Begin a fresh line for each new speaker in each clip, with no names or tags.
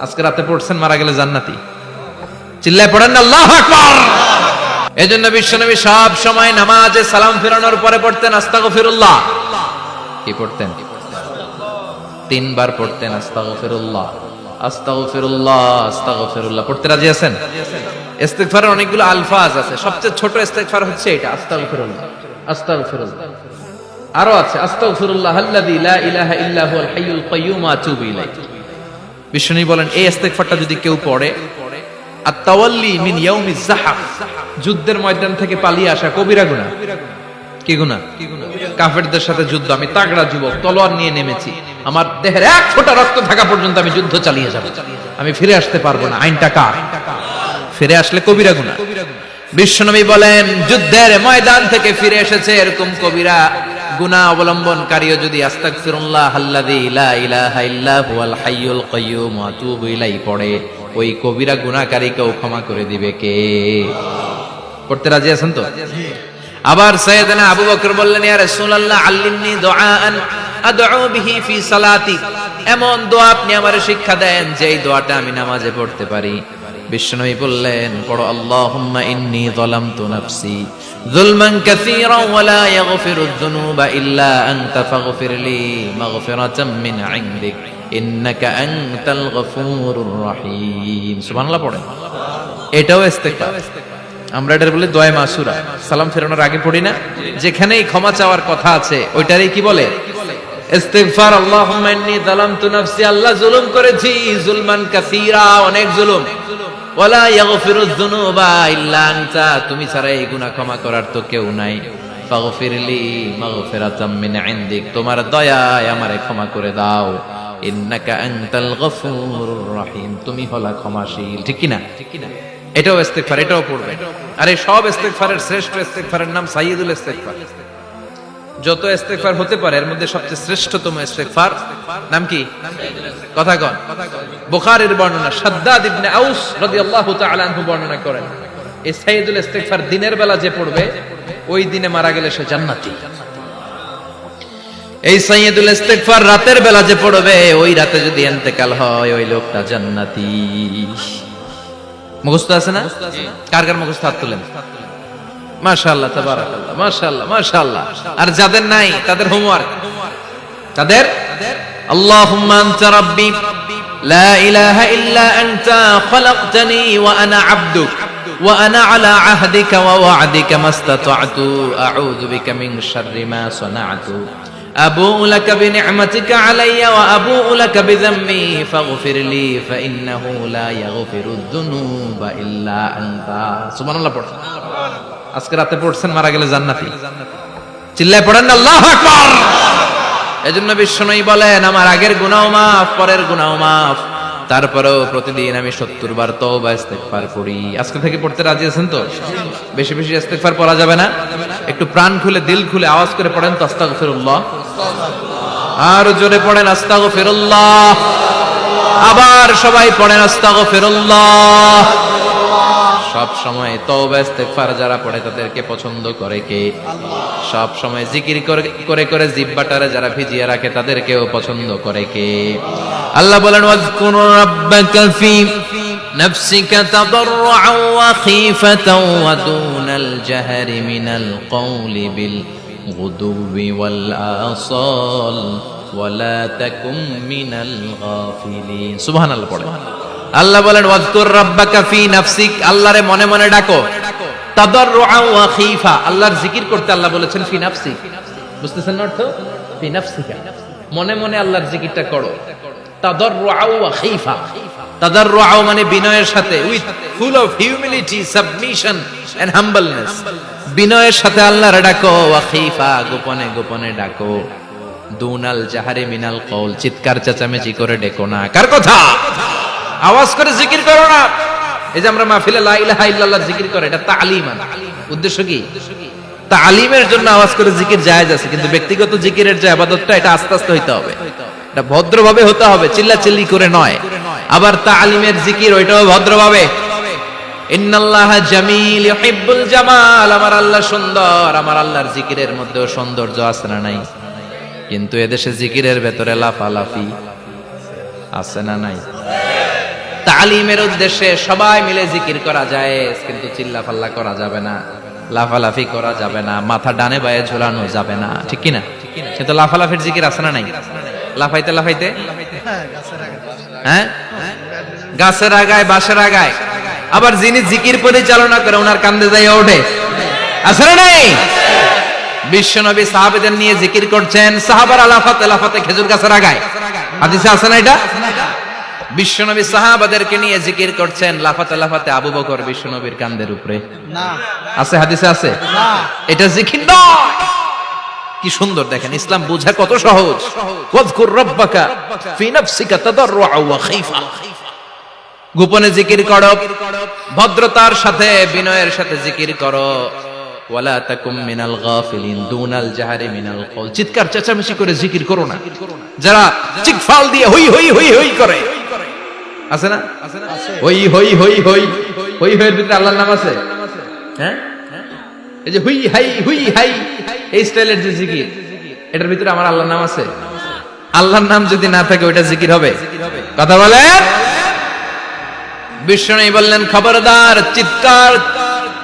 আজকে রাতে পড়ছেন মারা গেলে জান্নাতি, চিল্লায় পড়েন না আল্লাহু আকবার। এজন্য বিশ্বনবী সব সময় নামাজে সালাম ফেরানোর পরে পড়তেন আস্তাগফিরুল্লাহ। কি পড়তেন? তিনবার পড়তেন আস্তাগফিরুল্লাহ আস্তাগফিরুল্লাহ আস্তাগফিরুল্লাহ। পড়তে রাজি আছেন? ইস্তিগফারের অনেকগুলো আলফাজ আছে, সবচেয়ে ছোট ইস্তিগফার হচ্ছে এটা, আস্তাগফিরুল্লাহ আস্তাগফিরুল্লাহ। আরো আছে আস্তাগফিরুল্লাহ আল্লাযী লা ইলাহা ইল্লা হুয়াল হাইয়ুল কাইয়্যুম ওয়া আতুবু ইলাইহি। বিশ্বনবী বলেন এই ইস্তিগফারটা যদি কেউ পড়ে, আত-তাওয়াল্লি মিন ইয়াউমিজ যাহফ, যুদ্ধের ময়দান থেকে পালিয়ে আসা কবিরা গুনাহ। কি গুনাহ? কাফেরদের সাথে যুদ্ধ, আমি তাগড়া যুবক, তলোয়ার নিয়ে নেমেছি, আমার দেহের এক ফোঁটা রক্ত থাকা পর্যন্ত আমি যুদ্ধ চালিয়ে যাব, আমি ফিরে আসতে পারবো না, আইনটা কার? ফিরে আসলে কবিরা গুনাহ। বিশ্বনবী বলেন যুদ্ধের ময়দান থেকে ফিরে এসেছে এরকম কবিরা গুনাহ অবলম্বনকারীও যদি আস্তাগফিরুল্লাহ আল্লাযী লা ইলাহা ইল্লা হুয়াল হাইয়ুল কাইয়্যুম ওয়া আতুবু ইলাইহি পড়ে, ওই কবিরা গুনাহকারীকেও ক্ষমা করে দিবে কে? পড়তে রাজি আছেন তো? আবার সাইয়েদনা আবু বকর বললেন ইয়া রাসূলুল্লাহ আল্লিমনি দুআআন আদউ বিহি ফি সালাতি, এমন দোয়া আপনি আমারে শিক্ষা দেন যে এই দোয়াটা আমি নামাজে পড়তে পারি। বিশ্বনবী বললেন পড়ো আল্লাহুম্মা ইন্নী যালামতু নাফসি যুলমান কাসীরান ওয়া লা ইয়াগফিরুয যুনুবা ইল্লা আনতা ফাগফিরলি মাগফিরাতাম মিন ইনদিক ইন্নাকা আনতাল গফুরুর রহিম। সুবহানাল্লাহ পড়েন। এটাও ইস্তিগফার। আমরা এটার বলে দোয়া মাসুরা, সালাম ফেরানোর আগে পড়ি না? যেখানেই ক্ষমা চাওয়ার কথা আছে ওইটারই কি বলে? ইস্তিগফার। আল্লাহুম্মা ইন্নী যালামতু নাফসি, আল্লাহ জুলুম করেছি, যুলমান কাসীরা, অনেক জুলুম, ওয়ালা ইয়াগফিরুয যুনুবা ইল্লা আনতা, তুমি ছাড়া এই গুনাহ ক্ষমা করার তো কেউ নাই, ফাগফিরলি মাগফিরাতাম মিন ইনদিক, তোমার দয়ায় আমারে ক্ষমা করে দাও, ইন্নাকা আনতাল গফুরুর রহিম, তুমি হলা ক্ষমাশীল। ঠিক কি না? এটাও ইস্তিগফার, এটাও পড়বে। আর এই সব ইস্তিগফারের শ্রেষ্ঠ ইস্তিগফারের নাম সাইয়্যিদুল ইস্তিগফার। যত ইস্তিগফার হতে পারে এর মধ্যে সবচেয়ে শ্রেষ্ঠতম ইস্তিগফার নাম কি? কথা কন। বুখারীর বর্ণনা, শাদ্দাদ ইবনে আউস রাদিয়াল্লাহু তাআলা আনহু বর্ণনা করেন এই সাইয়্যিদুল ইস্তিগফার দিনের বেলা যে পড়বে ওই দিনে মারা গেলে সে জান্নাতি। এই সাইয়্যিদুল ইস্তিগফার রাতের বেলা যে পড়বে ওই রাতে যদি ইন্তেকাল হয় ওই লোকটা জান্নাতি। মুখস্থ আছে না? কার কার মুখস্থ হাত তুলেন? মাশাআল্লাহ, তাবারাকাল্লাহ, মাশাআল্লাহ, মাশাআল্লাহ। আর যাদের নাই তাদের হোমওয়ার্ক, তাদের আল্লাহুম্মা আনতা রাব্বি লা ইলাহা ইল্লা আনতা খালাকতানি ওয়া আনা আবদুক ওয়া আনা আলা আহদিকা ওয়া ওয়া'দিকা মাস্তাতা'তু আউযু বিকা মিন শাররি মা সানা'তু আবুউ লাকা বিনি'মাতিকা আলাইয়া ওয়া আবুউ লাকা বিযামমি ফাগফিরলি ফাইন্নাহু লা ইয়াগফিরুয যুনুবা ইল্লা আনতা। সুবহানাল্লাহ পড়ুন। আজকে রাতে পড়ছেন মারা গেলে জান্নাতি, চিল্লায় পড়েন না আল্লাহু আকবার। এজন্য বিশ্বনবী বলেন আমার আগের গুনাহ মাফ, পরের গুনাহ মাফ, তারপরেও প্রতিদিন আমি 70 বার তওবা ইস্তিগফার করি। আজকে থেকে পড়তে রাজি আছেন তো? বেশি বেশি ইস্তিগফার পড়া যাবে না? একটু প্রাণ খুলে দিল খুলে আওয়াজ করে পড়েন তো আস্তাগফিরুল্লাহ। আর জোরে পড়েন আস্তাগফিরুল্লাহ। আবার সবাই পড়েন আস্তাগফিরুল্লাহ। সব সময় তওবা ইস্তিগফার যারা পড়ে তাদেরকে পছন্দ করে কে? সব সময় জিকির করে করে জিহ্বাটারে যারা ভিজিয়ে রাখে তাদেরকেও পছন্দ করে কে? আল্লাহ বলেন ওয়াজকুর রাব্বাকা ফি নাফসিকা তাদাররুআন ওয়া খীফাতান ওয়া দুনাল জাহরি মিনাল কওলি বিল গুদুবি ওয়াল আসাল ওয়া লা তাকুম মিনাল গাফিলিন। সুবহানাল্লাহ পড়ে। আল্লাহ বলেন ওয়াজকুর রাব্বাকা ফি নাফসিক, আল্লাহরে মনে মনে ডাকো, তাদাররুআন ওয়া খীফা, আল্লাহর জিকির করতে আল্লাহ বলেছেন ফি নাফসিক। বুঝতেছেন না অর্থ? ফি নাফসিকা, মনে মনে আল্লাহর জিকিরটা করো। তাদাররুআন ওয়া খীফা, তাদাররুআ মানে বিনয়ের সাথে, with full of humility, submission and humbleness, বিনয়ের সাথে আল্লাহরে ডাকো। ওয়া খীফা, গোপনে গোপনে ডাকো। দুনাল জাহারি মিনাল কওল, চিৎকার চেঁচামেচি করে ডেকো না। কার কথা? আওয়াজ করে জিকির করো না। এই যে আমরা মাহফিলে লা ইলাহা ইল্লাল্লাহ জিকির করে, এটা তালিমান। উদ্দেশ্য কি? তালিমের জন্য আওয়াজ করে জিকির জায়েজ আছে, কিন্তু ব্যক্তিগত জিকিরের যে ইবাদতটা এটা আস্তে আস্তে হইতে হবে, এটা ভদ্রভাবে হতে হবে, চিল্লাচিল্লি করে নয়। আবার তালিমের জিকির ওইটাও ভদ্রভাবে। ইন্নাল্লাহা জামিল ইউহিব্বুল জামাল, আমার আল্লাহ সুন্দর, আমার আল্লাহর জিকিরের মধ্যেও সৌন্দর্য আছে না নাই? কিন্তু এদেশে জিকিরের ভেতরে লাফালাফি আছে না নাই? তালিমের উদ্দেশ্যে সবাই মিলে জিকির করা যায়, কিন্তু চিল্লাফাল্লা করা যাবে না, লাফালাফি করা যাবে না, মাথা ডানে বায়ে ঝোলানো যাবে না, ঠিক কি না? কিন্তু লাফালাফির জিকির আছে না নাই? লাফাইতে লাফাইতে, হ্যাঁ, গাছের আগায় বাঁশের আগায়। আবার যিনি জিকির পরিচালনা করে ওনার কান্দে যাই ওঠে, আছে না নাই? বিশ্বনবী সাহাবাদের নিয়ে জিকির করছেন, সাহাবারা লাফাতে লাফাতে খেজুর গাছের আগায়। হাদিসে আছে না এটা? বিশ্বনবী সাহাবাদেরকে নিয়ে জিকির করছেন, লাফাতে লাফাতে আবু বকর বিশ্বনবীর কান্দের উপরে। আছে হাদিসে আছে? এটা জিকির নয়। কি সুন্দর দেখেন, ইসলাম বোঝা কত সহজ। ওয়াজকুর রাব্বাকা ফি নাফসিকা তাদাররুআ ওয়া খাইফা, গোপনে জিকির করো, ভদ্রতার সাথে বিনয়ের সাথে জিকির করো। ওয়ালা তাকুম মিনাল গাফিলিন দুনাল জাহরি মিনাল কওল, চিৎকার চেঁচামেচি করে জিকির করো না। যারা চিকফাল দিয়ে হই হই হই হই করে, আছে না? হই হই হই হই হই হইয়ের ভিতরে আল্লাহর নাম আছে, হ্যাঁ? এই যে হুই হাই হুই হাই এই স্টাইলের যে জিকির, এটার ভিতরে আমার আল্লাহর নাম আছে? আল্লাহর নাম যদি না থাকে ওইটা জিকির হবে? কথা বলেন। বিষ্ণু বললেন, খবরদার, চিৎকার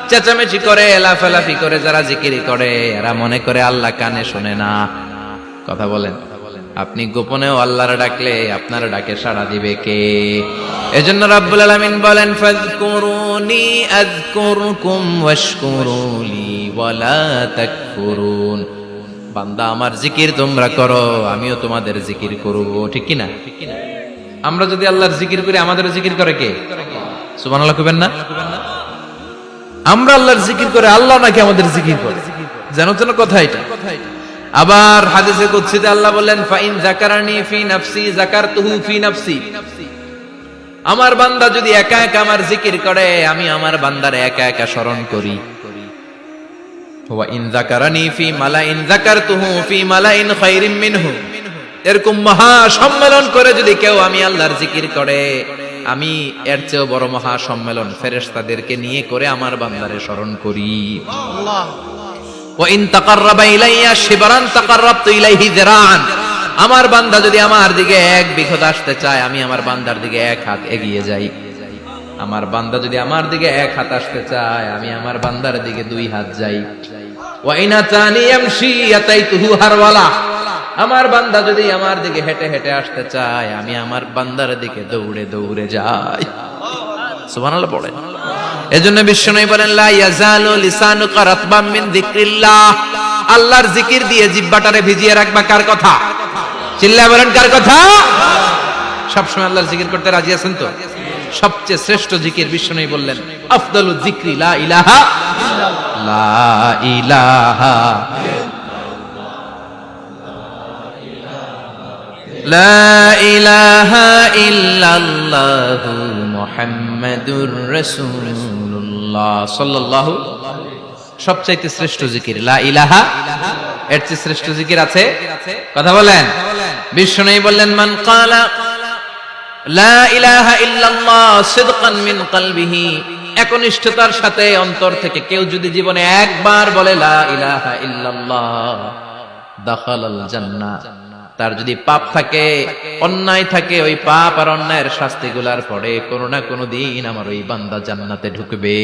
চেঁচামেচি করে লাফালাফি করে যারা জিকির করে এরা মনে করে আল্লাহ কানে শোনে না। কথা বলেন। আপনি গোপনেও আল্লাহর ডাকলে আপনার ডাকে সাড়া দিবে কে? এজন্য রাব্বুল আলামিন বলেন, ফাযকুরুনি আযকুরকুম ওয়াশকুরুলি ওয়ালা তাকফুরুন। বান্দা আমার জিকির তোমরা করো, আমিও তোমাদের জিকির করব, ঠিক কি না? আমরা যদি আল্লাহর জিকির করি আমাদের জিকির করে কে? সুবহানাল্লাহ কইবেন না? আমরা আল্লাহর জিকির করে আল্লাহ নাকি আমাদের জিকির করে, জানো তো না কথা এটা? আবার হাদিসে কুদসিতে আল্লাহ বলেন, ফাইন যাকারানি ফি নাফসি যাকারতুহু ফি নাফসি। আমার বান্দা যদি একা একা আমার জিকির করে আমি আমার বান্দার একা একা স্মরণ করি। ওয়া ইন যাকারানি ফি মালাইন যাকারতুহু ফি মালাইন খায়রিম মিনহু। এরকম মহা সম্মেলন করে যদি কেউ আমি আল্লাহর জিকির করে, আমি এর চেয়েও বড় মহা সম্মেলন ফেরেশতাদেরকে নিয়ে করে আমার বান্দারে স্মরণ করি। আল্লাহ ওয়া ইন তাকাররাবা ইলাইয়া শিবরান তাকাররাবতু ইলাইহি যিরাআন। আমার বান্দা যদি আমার দিকে এক বিঘত আসতে চায় আমি আমার বান্দার দিকে এক হাত এগিয়ে যাই। আমার বান্দা যদি আমার দিকে এক হাত আসতে চায় আমি আমার বান্দার দিকে দুই হাত যাই। ওয়া ইন আতানি ইয়ামশি আতাইতুহু হারওয়ালা। আমার বান্দা যদি আমার দিকে হেঁটে হেঁটে আসতে চায় আমি আমার বান্দার দিকে দৌড়ে দৌড়ে যাই। সুবহানাল্লাহ পড়েন। এজন্য বিশ্বনবী বলেন, লা ইয়াজালু লিসানুকা রাতবাম মিন যিকরিল্লাহ। আল্লাহর জিকির দিয়ে জিহ্বাটারে ভিজিয়ে রাখবা। কার কথা? চিল্লায় বলেন কার কথা? সব সময় আল্লাহর জিকির করতে রাজি আছেন তো? সবচেয়ে শ্রেষ্ঠ জিকির বিশ্বনবী বললেন, আফদালুয যিকরি লা ইলাহা লা ইলাহা লা ইলাহা ইল্লাল্লাহু মুহাম্মাদুর রাসূলুল্লাহ সাল্লাল্লাহু। সবচাইতে শ্রেষ্ঠ জিকির লা ইলাহা, এর চেয়ে শ্রেষ্ঠ জিকির আছে? কথা বলেন। বিশ্বনবী বললেন, মান ক্বালা লা ইলাহা ইল্লাল্লাহ সিদকান মিন কলবিহি, একনিষ্ঠতার সাথে অন্তর থেকে কেউ যদি জীবনে একবার বলে লা ইলাহা ইল্লাল্লাহ দাখালাল জান্নাহ। তার যদি পাপ থাকে, অন্যায় থাকে, ওই পাপ আর অন্যায়ের শাস্তিগুলার পরে কোনো না কোনো দিন আমার ওই বান্দা জান্নাতে ঢুকবে।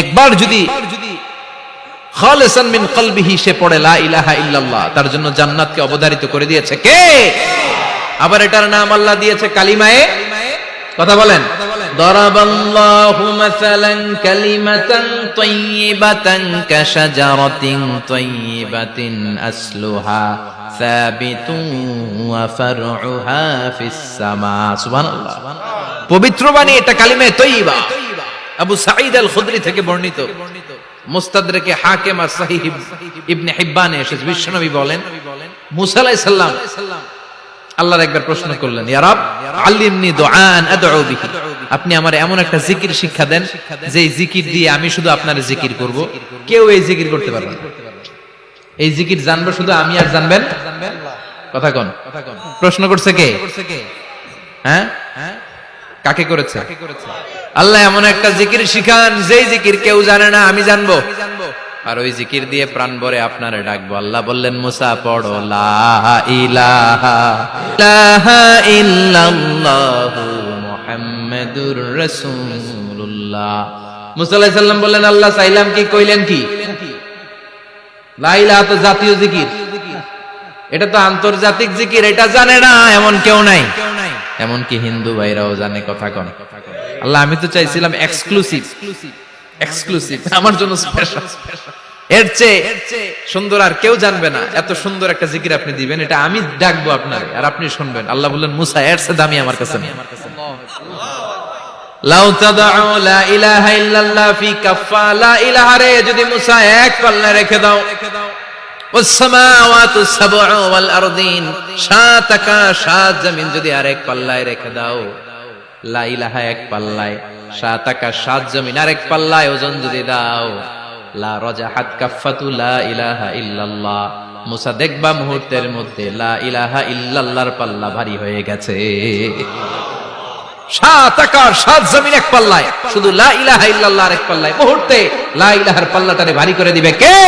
একবার যদি খালিসান মিন কলবিহি সে পড়ে লা ইলাহা ইল্লাল্লাহ, তার জন্য জান্নাতকে অবধারিত করে দিয়েছে কে? আবার এটার নাম আল্লাহ দিয়েছে কালিমায়ে। কথা বলেন। দারাবাল্লাহু মাসালান কালিমাতান তাইয়িবাতান কাশাজারাতিন তাইয়িবাতিন আসলুহা সাবিতুন ওয়া ফারউহা ফিস সামা। সুবহানাল্লাহ। পবিত্র বাণী এটা কালিমায়ে তাইয়িবা। আবু সাঈদ আল খুদরি থেকে বর্ণিত, মুস্তাদরাকে হাকিম আর সহিহ ইবনে হিব্বানে এসেছে। বিশ্বনবী বলেন, মুসা আলাইহিস সালাম আল্লাহর একবার প্রশ্ন করলেন, ইয়া রব আল্লিমনি দুআন আদউ বিহি, আপনি আমারে এমন একটা জিকির শিক্ষা দেন যে জিকির দিয়ে আমি শুধু আপনার জিকির করব, কেউ এই জিকির করতে পারবে না। এই জিকির জানবো শুধু আমি আর জানবেন কথা কোন? প্রশ্ন করছে কে? হ্যাঁ, কাকে করেছে? আল্লাহ এমন একটা জিকির শিখান যেই জিকির কেউ জানে না, আমি জানবো, আর ওই জিকির দিয়ে প্রাণ ভরে আপনারে ডাকবো। আল্লাহ বললেন, মুসা পড়ো লা ইলাহা ইল্লাল্লাহু মুহাম্মাদুর রাসূলুল্লাহ। মুসা আলাইহিস সালাম বললেন, আল্লাহ চাইলাম কি, কইলেন কি? লা ইলাহা তো জাতীয় জিকির, এটা তো আন্তর্জাতিক জিকির, এটা জানে না এমন কেউ নাই। এমন কি হিন্দু ভাইরাও জানে কথা কন। আল্লাহ আমি তো চাইছিলাম এক্সক্লুসিভ, আমার জন্য স্পেশাল, এর চেয়ে সুন্দর আর কেউ জানবে না, এত সুন্দর একটা জিকির আপনি দিবেন, এটা আমি ডাকবো আপনার আর আপনি শুনবেন। আল্লাহ বললেন, মুসা এর চেয়ে দামি আমার কাছে নেই। লাউ তাদউ লা ইলাহা ইল্লাল্লাহ ফি কাফা, লা ইলাহা রে যদি মুসা এক পাল্লায় রেখে দাও, ওয়াস সামাওয়াতু সাবউ ওয়াল আরদিন, সাত আকাশ সাত জমিন যদি আরেক পাল্লায় রেখে দাও, লা ইলাহা এক পাল্লায়, সাত আকাশ সাত জমিন আরেক পাল্লায় ওজন যদি দাও, লা রাজাহাত কাফাতু লা ইলাহা ইল্লাল্লাহ, মুসা দেখবা মুহূর্তের মধ্যে লা ইলাহা ইল্লাল্লাহর পাল্লা ভারী হয়ে গেছে। সাত আকাশ সাত জমিন এক পাল্লায়, শুধু লা ইলাহা ইল্লাল্লাহর এক পাল্লায়, মুহূর্তে লা ইলাহার পাল্লাটারে ভারী করে দিবে কে?